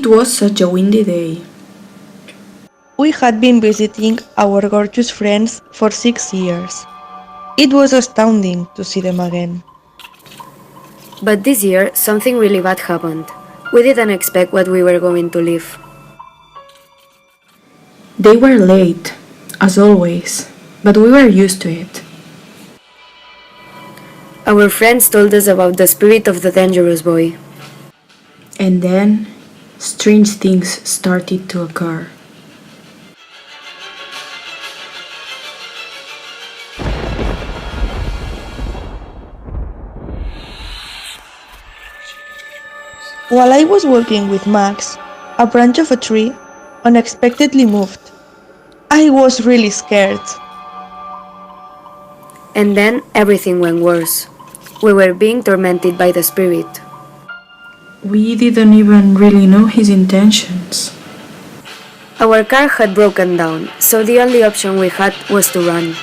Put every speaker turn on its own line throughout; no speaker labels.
It was such a windy day.
We had been visiting our gorgeous friends for 6 years. It was astounding to see them again.
But this year, something really bad happened. We didn't expect what we were going to live.
They were late, as always, but we were used to it.
Our friends told us about the spirit of the dangerous boy.
And then, strange things started to occur.
While I was walking with Max, a branch of a tree unexpectedly moved. I was really scared.
And then everything went worse. We were being tormented by the spirit.
We didn't even really know his intentions.
Our car had broken down, so the only option we had was to run.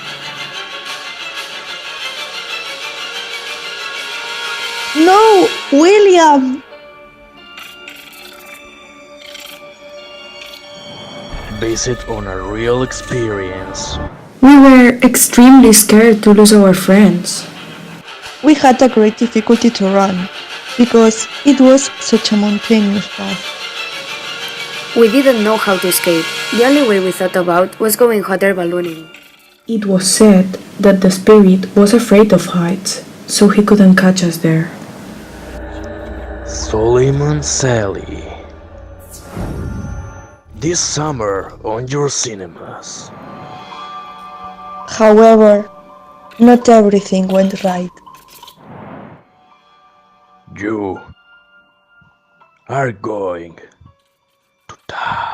No, William!
Based on a real experience.
We were extremely scared to lose our friends.
We had a great difficulty to run, because it was such a mountainous path.
We didn't know how to escape. The only way we thought about was going hot air ballooning.
It was said that the spirit was afraid of heights, so he couldn't catch us there.
Solomon Sally. This summer on your cinemas.
However, not everything went right.
You are going to die.